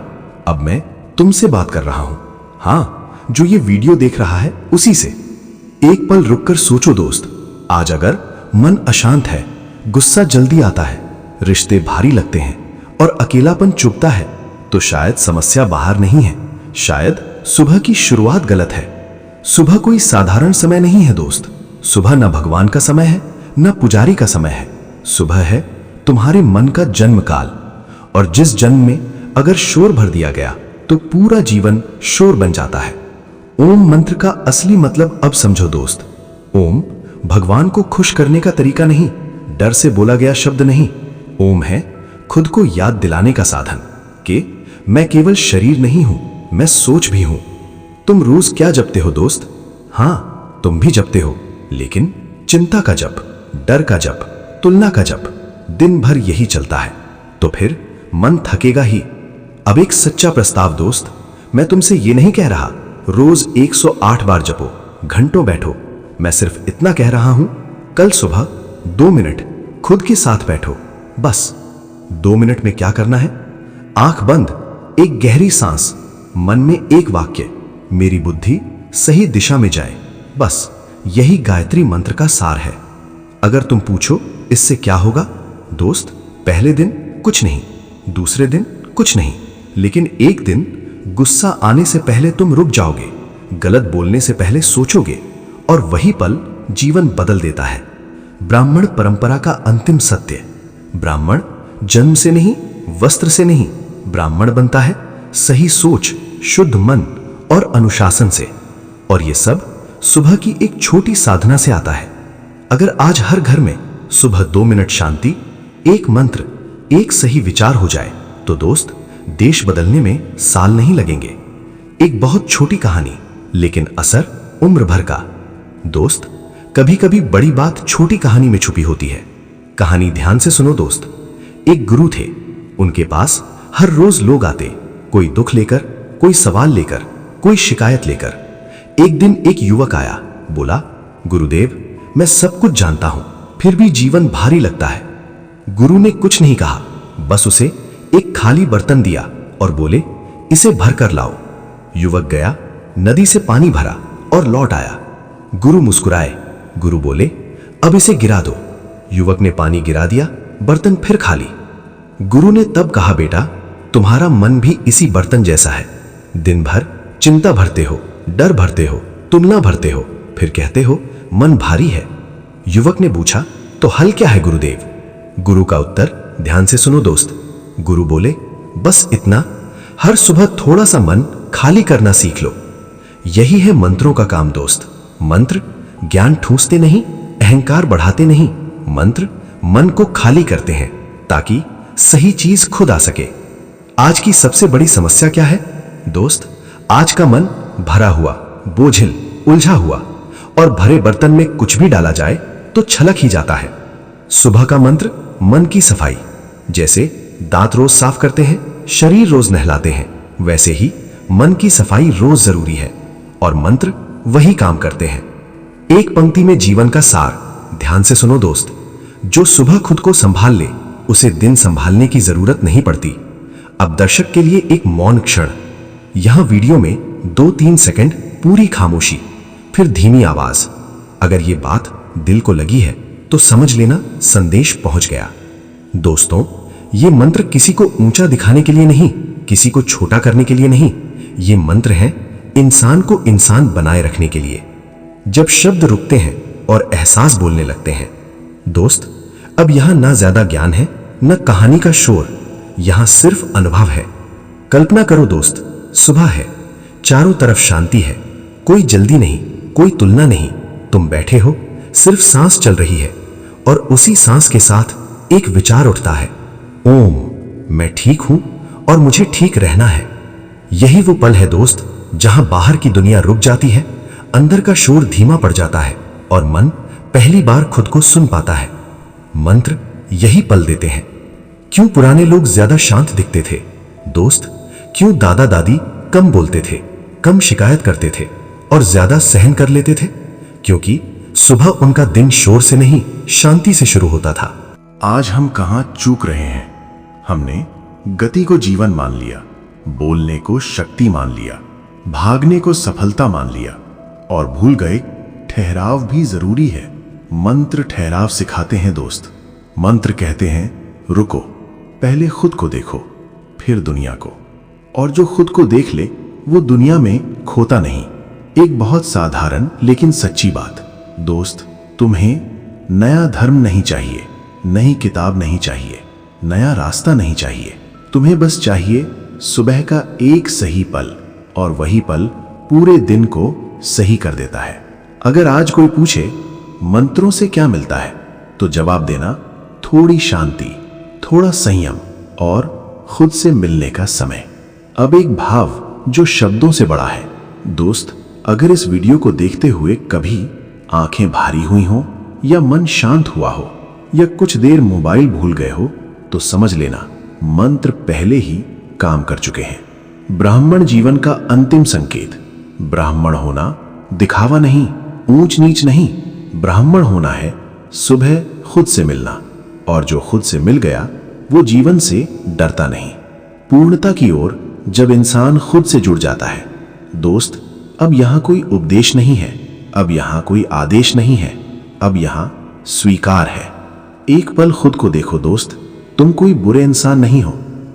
अब मैं तुमसे बात कर रहा हूं। हां, जो ये वीडियो देख रहा है उसी से। एक पल रुककर सोचो दोस्त, आज अगर मन अशांत है, गुस्सा जल्दी आता है, रिश्ते भारी लगते हैं और अकेलापन चुभता है, तो शायद समस्या बाहर नहीं है, शायद सुबह की शुरुआत गलत है। सुबह कोई साधारण समय नहीं है दोस्त। सुबह न भगवान का समय है, न पुजारी का समय है। सुबह है तुम्हारे मन का जन्म काल। और जिस जन्म में अगर शोर भर दिया गया, तो पूरा जीवन शोर बन जाता है। ओम मंत्र का असली मतलब अब समझो दोस्त। ओम भगवान को खुश करने का तरीका नहीं, डर से बोला गया शब्द नहीं। ओम है खुद को याद दिलाने का साधन कि मैं केवल शरीर नहीं हूं, मैं सोच भी हूं। तुम रोज क्या जपते हो दोस्त? हां, तुम भी जपते हो, लेकिन चिंता का जप, डर का जप, तुलना का जप, दिन भर यही चलता है, तो फिर मन थकेगा ही। अब एक सच्चा प्रस्ताव दोस्त, मैं तुमसे ये नहीं कह रहा रोज 108 बार जपो, घंटों बैठो। मैं सिर्फ इतना कह रहा हूं, कल सुबह 2 मिनट खुद के साथ बैठो। बस 2 मिनट में क्या करना है? आंख बंद, एक गहरी सांस, मन में एक वाक्य, मेरी बुद्धि सही दिशा में जाए। बस यही गायत्री मंत्र का सार है। अगर तुम पूछो इससे क्या होगा? दोस्त, पहले दिन कुछ नहीं, दूसरे दिन कुछ नहीं, लेकिन एक दिन गुस्सा आने से पहले तुम रुक जाओगे, गलत बोलने से पहले सोचोगे, और वही पल जीवन बदल देता है। ब्राह्मण परंपरा का अंतिम सत्य। ब्राह्मण जन्म से नहीं, वस्त्र से नहीं, ब्राह्मण बनता है सही सोच, शुद्ध मन और अनुशासन से। और यह सब सुबह की एक छोटी साधना से आता है। अगर आज हर घर में सुबह 2 मिनट शांति, एक मंत्र, एक सही विचार हो जाए, तो दोस्त देश बदलने में साल नहीं लगेंगे। एक बहुत छोटी कहानी, लेकिन असर उम्र भर का। दोस्त, कभी कभी बड़ी बात छोटी कहानी में छुपी होती है। कहानी ध्यान से सुनो दोस्त। एक गुरु थे, उनके पास हर रोज लोग आते, कोई दुख लेकर, कोई सवाल लेकर, कोई शिकायत लेकर। एक दिन एक युवक आया, बोला, गुरुदेव, मैं सब कुछ जानता हूं, फिर भी जीवन भारी लगता है। गुरु ने कुछ नहीं कहा, बस उसे एक खाली बर्तन दिया और बोले, इसे भर कर लाओ। युवक गया, नदी से पानी भरा और लौट आया। गुरु मुस्कुराए। गुरु बोले, अब इसे गिरा दो। युवक ने पानी गिरा दिया, बर्तन फिर खाली। गुरु ने तब कहा, बेटा, तुम्हारा मन भी इसी बर्तन जैसा है। दिन भर चिंता भरते हो, डर भरते हो, तुलना भरते हो, फिर कहते हो मन भारी है। युवक ने पूछा, तो हल क्या है गुरुदेव? गुरु का उत्तर ध्यान से सुनो दोस्त। गुरु बोले, बस इतना, हर सुबह थोड़ा सा मन खाली करना सीख लो। यही है मंत्रों का काम दोस्त। मंत्र ज्ञान ठूंसते नहीं, अहंकार बढ़ाते नहीं। मंत्र मन को खाली करते हैं ताकि सही चीज खुद आ सके। आज की सबसे बड़ी समस्या क्या है दोस्त? आज का मन भरा हुआ, बोझिल, उलझा हुआ, और भरे बर्तन में कुछ भी डाला जाए तो छलक ही जाता है। सुबह का मंत्र मन की सफाई। जैसे दांत रोज साफ करते हैं, शरीर रोज नहलाते हैं, वैसे ही मन की सफाई रोज जरूरी है, और मंत्र वही काम करते हैं। एक पंक्ति में जीवन का सार। ध्यान से सुनो दोस्त। जो सुबह खुद को संभाल ले, उसे दिन संभालने की जरूरत नहीं पड़ती। अब दर्शक के लिए एक मौन क्षण। यहां वीडियो में 2-3 सेकंड पूरी खामोशी, फिर धीमी आवाज। अगर ये बात दिल को लगी है तो समझ लेना संदेश पहुंच गया। दोस्तों, ये मंत्र किसी को ऊंचा दिखाने के लिए नहीं, किसी को छोटा करने के लिए नहीं। ये मंत्र हैं इंसान को इंसान बनाए रखने के लिए। जब शब्द रुकते हैं और एहसास बोलने लगते हैं दोस्त, अब यहां ना ज्यादा ज्ञान है, न कहानी का शोर, यहां सिर्फ अनुभव है। कल्पना करो दोस्त, सुबह है, चारों तरफ शांति है, कोई जल्दी नहीं, कोई तुलना नहीं। तुम बैठे हो, सिर्फ सांस चल रही है, और उसी सांस के साथ एक विचार उठता है, ओम, मैं ठीक हूं और मुझे ठीक रहना है। यही वो पल है दोस्त, जहां बाहर की दुनिया रुक जाती है, अंदर का शोर धीमा पड़ जाता है, और मन पहली बार खुद को सुन पाता है। मंत्र यही पल देते हैं। क्यों पुराने लोग ज्यादा शांत दिखते थे दोस्त? क्यों दादा दादी कम बोलते थे, कम शिकायत करते थे, और ज्यादा सहन कर लेते थे? क्योंकि सुबह उनका दिन शोर से नहीं, शांति से शुरू होता था। आज हम कहां चूक रहे हैं? हमने गति को जीवन मान लिया, बोलने को शक्ति मान लिया, भागने को सफलता मान लिया, और भूल गए ठहराव भी जरूरी है। मंत्र ठहराव सिखाते हैं दोस्त। मंत्र कहते हैं, रुको, पहले खुद को देखो, फिर दुनिया को, और जो खुद को देख ले वो दुनिया में खोता नहीं। एक बहुत साधारण लेकिन सच्ची बात दोस्त, तुम्हें नया धर्म नहीं चाहिए, नई किताब नहीं चाहिए, नया रास्ता नहीं चाहिए। तुम्हें बस चाहिए सुबह का एक सही पल, और वही पल पूरे दिन को सही कर देता है। अगर आज कोई पूछे मंत्रों से क्या मिलता है, तो जवाब देना, थोड़ी शांति, थोड़ा संयम, और खुद से मिलने का समय। अब एक भाव जो शब्दों से बड़ा है दोस्त। अगर इस वीडियो को देखते हुए कभी आंखें भारी हुई हो, या मन शांत हुआ हो, या कुछ देर मोबाइल भूल गए हो, तो समझ लेना मंत्र पहले ही काम कर चुके हैं। ब्राह्मण जीवन का अंतिम संकेत। ब्राह्मण होना दिखावा नहीं, ऊंच नीच नहीं। ब्राह्मण होना है सुबह खुद से मिलना, और जो खुद से मिल गया वो जीवन से डरता नहीं। पूर्णता की ओर जब इंसान खुद से जुड़ जाता है दोस्त, अब यहां कोई उपदेश नहीं है, अब यहां कोई आदेश नहीं है, अब यहां स्वीकार है। एक पल खुद को देखो दोस्त, तुम कोई बुरे इंसान नहीं हो,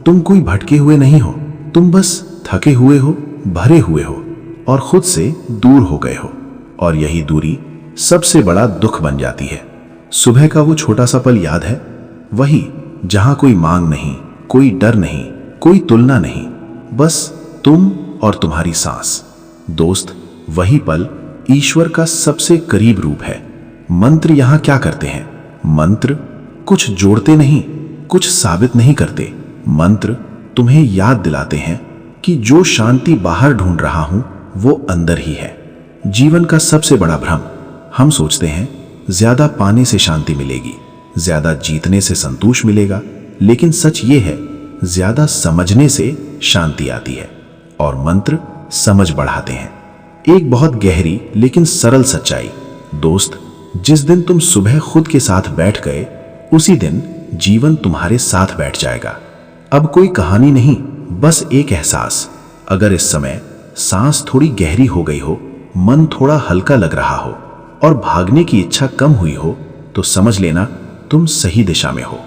तुम कोई भटके हुए नहीं हो, तुम बस थके हुए हो, भरे हुए हो, और खुद से दूर हो गए हो। और यही दूरी सबसे बड़ा दुख बन जाती है। सुबह का वो छोटा सा पल याद है? वही जहां कोई मांग नहीं, कोई डर नहीं, कोई तुलना नहीं, बस तुम और तुम्हारी सांस। दोस्त, वही पल ईश्वर का सबसे करीब रूप है। मंत्र यहां क्या करते हैं? मंत्र कुछ जोड़ते नहीं, कुछ साबित नहीं करते। मंत्र तुम्हें याद दिलाते हैं कि जो शांति बाहर ढूंढ रहा हूं वो अंदर ही है। जीवन का सबसे बड़ा भ्रम, हम सोचते हैं ज्यादा पाने से शांति मिलेगी, ज्यादा जीतने से संतोष मिलेगा, लेकिन सच ये है ज्यादा समझने से शांति आती है, और मंत्र समझ बढ़ाते हैं। एक बहुत गहरी लेकिन सरल सच्चाई दोस्त, जिस दिन तुम सुबह खुद के साथ बैठ गए, उसी दिन जीवन तुम्हारे साथ बैठ जाएगा। अब कोई कहानी नहीं, बस एक एहसास। अगर इस समय सांस थोड़ी गहरी हो गई हो, मन थोड़ा हल्का लग रहा हो, और भागने की इच्छा कम हुई हो, तो समझ लेना तुम सही दिशा में हो।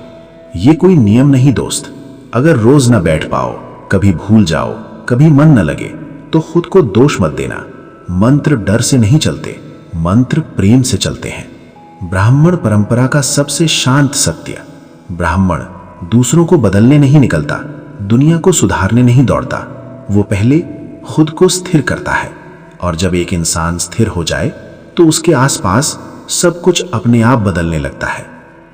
ये कोई नियम नहीं दोस्त। अगर रोज ना बैठ पाओ कभी भूल जाओ, कभी मन न लगे तो खुद को दोष मत देना। मंत्र डर से नहीं चलते, मंत्र प्रेम से चलते हैं। ब्राह्मण परंपरा का सबसे शांत सत्य। ब्राह्मण दूसरों को बदलने नहीं निकलता, दुनिया को सुधारने नहीं दौड़ता। वो पहले खुद को स्थिर करता है, और जब एक इंसान स्थिर हो जाए तो उसके आसपास सब कुछ अपने आप बदलने लगता है।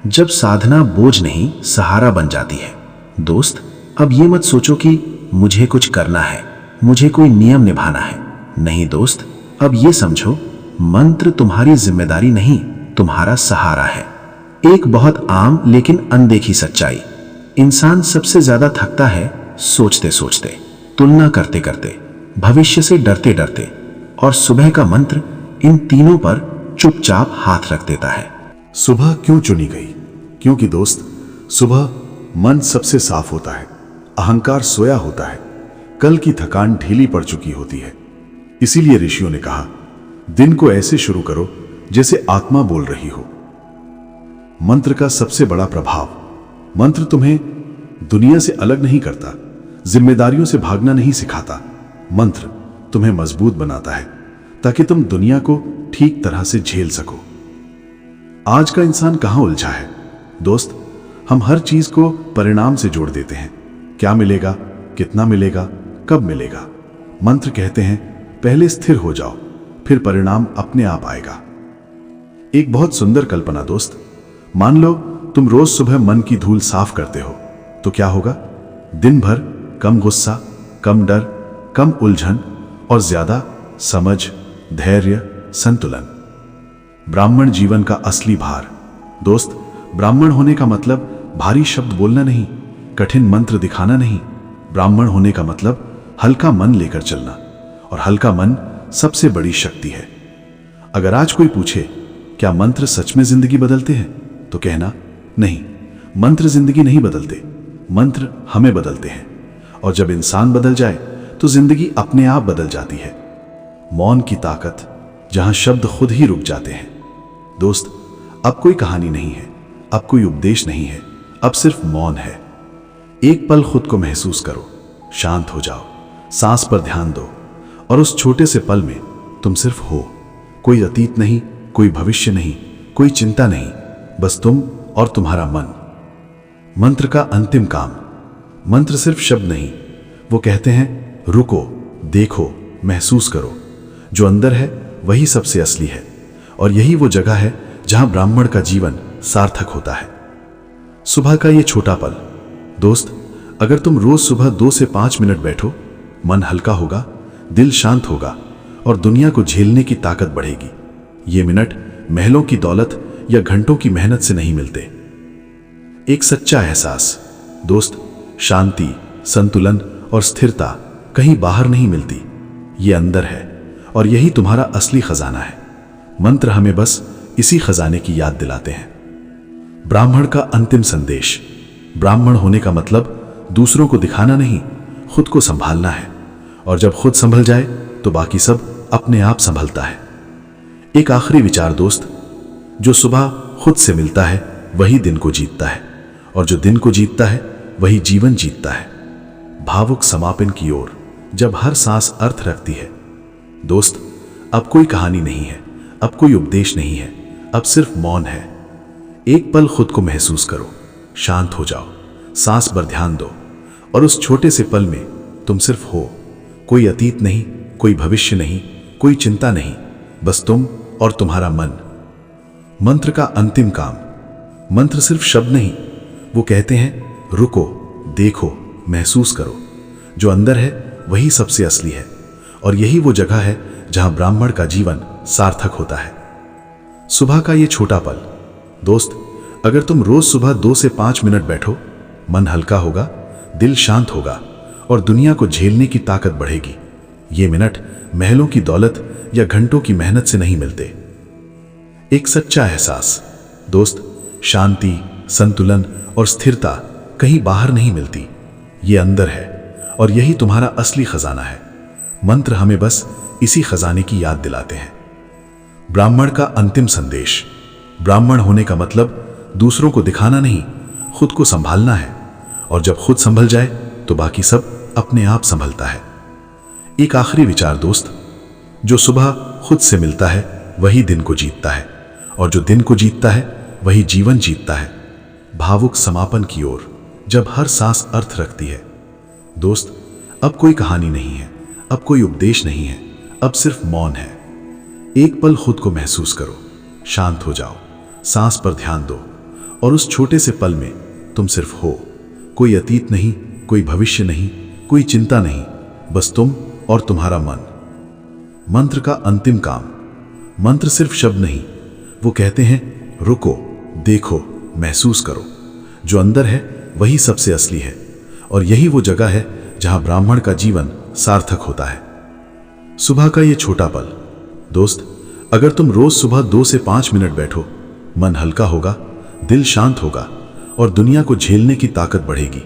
जब साधना बोझ नहीं सहारा बन जाती है। दोस्त, अब ये मत सोचो कि मुझे कुछ करना है, मुझे कोई नियम निभाना है। नहीं दोस्त, अब ये समझो, मंत्र तुम्हारी जिम्मेदारी नहीं, तुम्हारा सहारा है। एक बहुत आम लेकिन अनदेखी सच्चाई। इंसान सबसे ज्यादा थकता है सोचते सोचते, तुलना करते करते, भविष्य से डरते डरते, और सुबह का मंत्र इन तीनों पर चुपचाप हाथ रख देता है। सुबह क्यों चुनी गई? क्योंकि दोस्त, सुबह मन सबसे साफ होता है, अहंकार सोया होता है, कल की थकान ढीली पड़ चुकी होती है। इसीलिए ऋषियों ने कहा, दिन को ऐसे शुरू करो जैसे आत्मा बोल रही हो। मंत्र का सबसे बड़ा प्रभाव। मंत्र तुम्हें दुनिया से अलग नहीं करता, जिम्मेदारियों से भागना नहीं सिखाता। मंत्र तुम्हें मजबूत बनाता है ताकि तुम दुनिया को ठीक तरह से झेल सको। आज का इंसान कहां उलझा है दोस्त? हम हर चीज को परिणाम से जोड़ देते हैं। क्या मिलेगा, कितना मिलेगा, कब मिलेगा। मंत्र कहते हैं, पहले स्थिर हो जाओ, फिर परिणाम अपने आप आएगा। एक बहुत सुंदर कल्पना दोस्त। मान लो तुम रोज सुबह मन की धूल साफ करते हो, तो क्या होगा? दिन भर कम गुस्सा, कम डर, कम उलझन और ज्यादा समझ, धैर्य, संतुलन। ब्राह्मण जीवन का असली भार। दोस्त, ब्राह्मण होने का मतलब भारी शब्द बोलना नहीं, कठिन मंत्र दिखाना नहीं। ब्राह्मण होने का मतलब हल्का मन लेकर चलना, और हल्का मन सबसे बड़ी शक्ति है। अगर आज कोई पूछे, क्या मंत्र सच में जिंदगी बदलते हैं, तो कहना, नहीं, मंत्र जिंदगी नहीं बदलते, मंत्र हमें बदलते हैं। और जब इंसान बदल जाए तो जिंदगी अपने आप बदल जाती है। मौन की ताकत, जहां शब्द खुद ही रुक जाते हैं। दोस्त, अब कोई कहानी नहीं है, अब कोई उपदेश नहीं है, अब सिर्फ मौन है। एक पल खुद को महसूस करो, शांत हो जाओ, सांस पर ध्यान दो, और उस छोटे से पल में तुम सिर्फ हो। कोई अतीत नहीं, कोई भविष्य नहीं, कोई चिंता नहीं, बस तुम और तुम्हारा मन। मंत्र का अंतिम काम। मंत्र सिर्फ शब्द नहीं, वो कहते हैं, रुको, देखो, महसूस करो। जो अंदर है वही सबसे असली है, और यही वो जगह है जहां ब्राह्मण का जीवन सार्थक होता है। सुबह का ये छोटा पल। दोस्त, अगर तुम रोज सुबह 2 से 5 मिनट बैठो, मन हल्का होगा, दिल शांत होगा, और दुनिया को झेलने की ताकत बढ़ेगी। ये मिनट महलों की दौलत या घंटों की मेहनत से नहीं मिलते। एक सच्चा एहसास। दोस्त, शांति, संतुलन और स्थिरता कहीं बाहर नहीं मिलती, ये अंदर है, और यही तुम्हारा असली खजाना है। मंत्र हमें बस इसी खजाने की याद दिलाते हैं। ब्राह्मण का अंतिम संदेश। ब्राह्मण होने का मतलब दूसरों को दिखाना नहीं, खुद को संभालना है, और जब खुद संभल जाए तो बाकी सब अपने आप संभलता है। एक आखिरी विचार दोस्त, जो सुबह खुद से मिलता है वही दिन को जीतता है, और जो दिन को जीतता है वही जीवन जीतता है। भावुक समापन की ओर, जब हर सांस अर्थ रखती है। दोस्त, अब कोई कहानी नहीं है, अब कोई उपदेश नहीं है, अब सिर्फ मौन है। एक पल खुद को महसूस करो, शांत हो जाओ, सांस पर ध्यान दो, और उस छोटे से पल में तुम सिर्फ हो। कोई अतीत नहीं, कोई भविष्य नहीं, कोई चिंता नहीं, बस तुम और तुम्हारा मन। मंत्र का अंतिम काम। मंत्र सिर्फ शब्द नहीं, वो कहते हैं, रुको, देखो, महसूस करो। जो अंदर है वही सबसे असली है, और यही वो जगह है जहां ब्राह्मण का जीवन सार्थक होता है। सुबह का ये छोटा पल। दोस्त, अगर तुम रोज सुबह 2 से 5 मिनट बैठो, मन हल्का होगा, दिल शांत होगा, और दुनिया को झेलने की ताकत बढ़ेगी। ये मिनट महलों की दौलत या घंटों की मेहनत से नहीं मिलते। एक सच्चा एहसास। दोस्त, शांति, संतुलन और स्थिरता कहीं बाहर नहीं मिलती, ये अंदर है, और यही तुम्हारा असली खजाना है। मंत्र हमें बस इसी खजाने की याद दिलाते हैं। ब्राह्मण का अंतिम संदेश। ब्राह्मण होने का मतलब दूसरों को दिखाना नहीं, खुद को संभालना है, और जब खुद संभल जाए तो बाकी सब अपने आप संभलता है। एक आखिरी विचार दोस्त, जो सुबह खुद से मिलता है वही दिन को जीतता है, और जो दिन को जीतता है वही जीवन जीतता है। भावुक समापन की ओर, जब हर सांस अर्थ रखती है। दोस्त, अब कोई कहानी नहीं है, अब कोई उपदेश नहीं है, अब सिर्फ मौन है। एक पल खुद को महसूस करो, शांत हो जाओ, सांस पर ध्यान दो, और उस छोटे से पल में तुम सिर्फ हो। कोई अतीत नहीं, कोई भविष्य नहीं, कोई चिंता नहीं, बस तुम और तुम्हारा मन। मंत्र का अंतिम काम। मंत्र सिर्फ शब्द नहीं, वो कहते हैं रुको, देखो, महसूस करो। जो अंदर है वही सबसे असली है, और यही वो जगह है जहां ब्राह्मण का जीवन सार्थक होता है। सुबह का ये छोटा पल। दोस्त, अगर तुम रोज सुबह 2 से 5 मिनट बैठो, मन हल्का होगा, दिल शांत होगा, और दुनिया को झेलने की ताकत बढ़ेगी।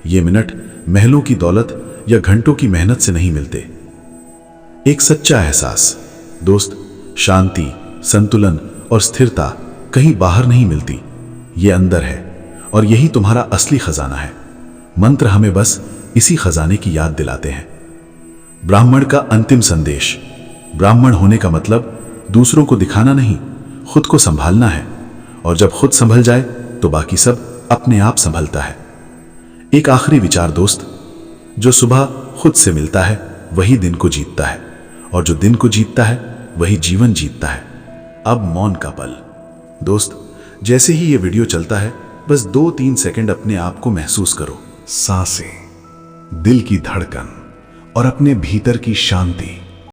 ये मिनट महलों की दौलत या घंटों की मेहनत से नहीं मिलते। एक सच्चा एहसास। दोस्त, शांति, संतुलन और स्थिरता कहीं बाहर नहीं मिलती, ये अंदर है, और यही तुम्हारा असली खजाना है। मंत्र हमें बस इसी खजाने की याद दिलाते हैं। ब्राह्मण का अंतिम संदेश। ब्राह्मण होने का मतलब दूसरों को दिखाना नहीं, खुद को संभालना है, और जब खुद संभल जाए तो बाकी सब अपने आप संभलता है। एक आखिरी विचार दोस्त, जो सुबह खुद से मिलता है वही दिन को जीतता है, और जो दिन को जीतता है वही जीवन जीतता है। अब मौन का पल। दोस्त, जैसे ही ये वीडियो चलता है, बस 2-3 सेकंड अपने आप को महसूस करो। सांसें, दिल की धड़कन और अपने भीतर की शांति।